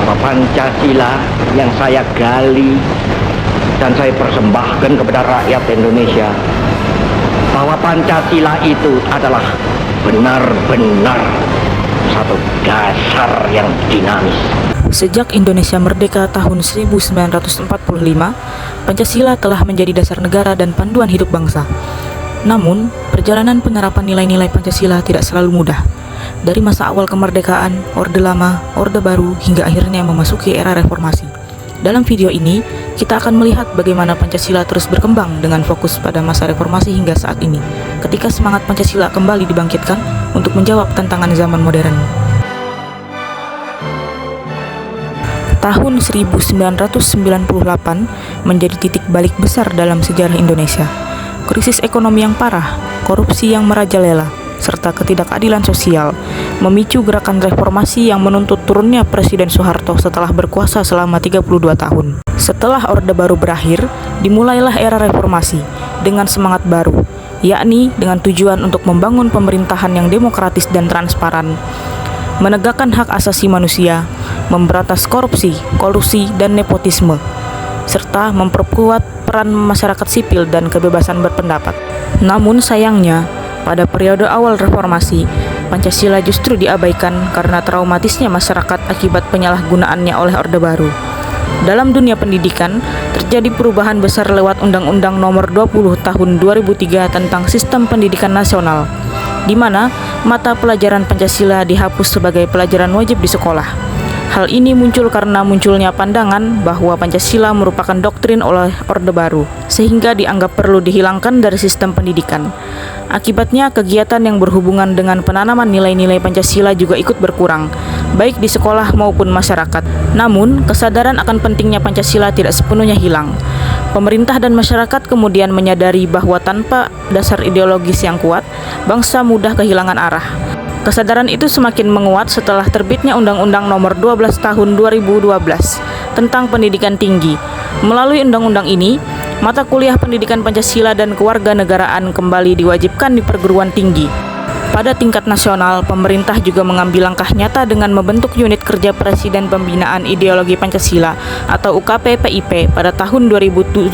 bahwa Pancasila yang saya gali dan saya persembahkan kepada rakyat Indonesia, bahwa Pancasila itu adalah benar-benar satu dasar yang dinamis. Sejak Indonesia merdeka tahun 1945, Pancasila telah menjadi dasar negara dan panduan hidup bangsa. Namun, perjalanan penerapan nilai-nilai Pancasila tidak selalu mudah. Dari masa awal kemerdekaan, Orde Lama, Orde Baru, hingga akhirnya memasuki era reformasi. Dalam video ini, kita akan melihat bagaimana Pancasila terus berkembang dengan fokus pada masa reformasi hingga saat ini, ketika semangat Pancasila kembali dibangkitkan untuk menjawab tantangan zaman modern. Tahun 1998 menjadi titik balik besar dalam sejarah Indonesia. Krisis ekonomi yang parah, korupsi yang merajalela, serta ketidakadilan sosial memicu gerakan reformasi yang menuntut turunnya Presiden Soeharto setelah berkuasa selama 32 tahun. Setelah Orde Baru berakhir, dimulailah era reformasi dengan semangat baru, yakni dengan tujuan untuk membangun pemerintahan yang demokratis dan transparan, menegakkan hak asasi manusia, memberantas korupsi, kolusi, dan nepotisme, serta memperkuat peran masyarakat sipil dan kebebasan berpendapat. Namun sayangnya, pada periode awal reformasi, Pancasila justru diabaikan karena traumatisnya masyarakat akibat penyalahgunaannya oleh Orde Baru. Dalam dunia pendidikan, terjadi perubahan besar lewat Undang-Undang Nomor 20 Tahun 2003 tentang Sistem Pendidikan Nasional, di mana mata pelajaran Pancasila dihapus sebagai pelajaran wajib di sekolah. Hal ini muncul karena munculnya pandangan bahwa Pancasila merupakan doktrin oleh Orde Baru, sehingga dianggap perlu dihilangkan dari sistem pendidikan. Akibatnya, kegiatan yang berhubungan dengan penanaman nilai-nilai Pancasila juga ikut berkurang, baik di sekolah maupun masyarakat. Namun, kesadaran akan pentingnya Pancasila tidak sepenuhnya hilang. Pemerintah dan masyarakat kemudian menyadari bahwa tanpa dasar ideologis yang kuat, bangsa mudah kehilangan arah. Kesadaran itu semakin menguat setelah terbitnya Undang-Undang Nomor 12 Tahun 2012 tentang pendidikan tinggi. Melalui undang-undang ini, mata kuliah pendidikan Pancasila dan kewarganegaraan kembali diwajibkan di perguruan tinggi. Pada tingkat nasional, pemerintah juga mengambil langkah nyata dengan membentuk Unit Kerja Presiden Pembinaan Ideologi Pancasila atau UKP-PIP pada tahun 2017,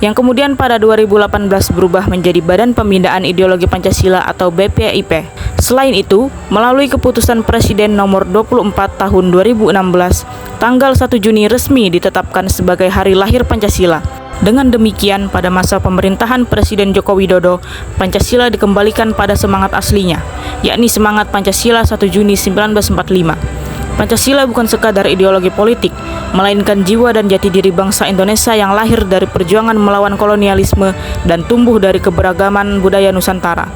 yang kemudian pada 2018 berubah menjadi Badan Pembinaan Ideologi Pancasila atau BPIP. Selain itu, melalui keputusan Presiden nomor 24 tahun 2016, tanggal 1 Juni resmi ditetapkan sebagai Hari Lahir Pancasila. Dengan demikian, pada masa pemerintahan Presiden Joko Widodo, Pancasila dikembalikan pada semangat aslinya, yakni semangat Pancasila 1 Juni 1945. Pancasila bukan sekadar ideologi politik, melainkan jiwa dan jati diri bangsa Indonesia yang lahir dari perjuangan melawan kolonialisme dan tumbuh dari keberagaman budaya Nusantara.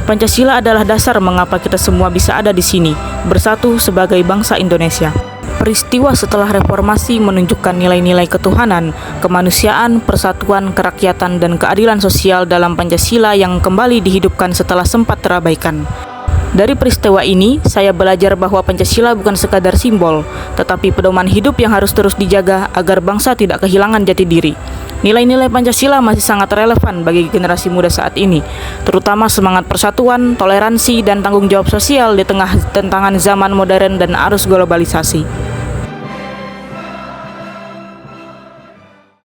Pancasila adalah dasar mengapa kita semua bisa ada di sini, bersatu sebagai bangsa Indonesia. Peristiwa setelah reformasi menunjukkan nilai-nilai ketuhanan, kemanusiaan, persatuan, kerakyatan, dan keadilan sosial dalam Pancasila yang kembali dihidupkan setelah sempat terabaikan. Dari peristiwa ini, saya belajar bahwa Pancasila bukan sekadar simbol, tetapi pedoman hidup yang harus terus dijaga agar bangsa tidak kehilangan jati diri. Nilai-nilai Pancasila masih sangat relevan bagi generasi muda saat ini, terutama semangat persatuan, toleransi, dan tanggung jawab sosial di tengah tantangan zaman modern dan arus globalisasi.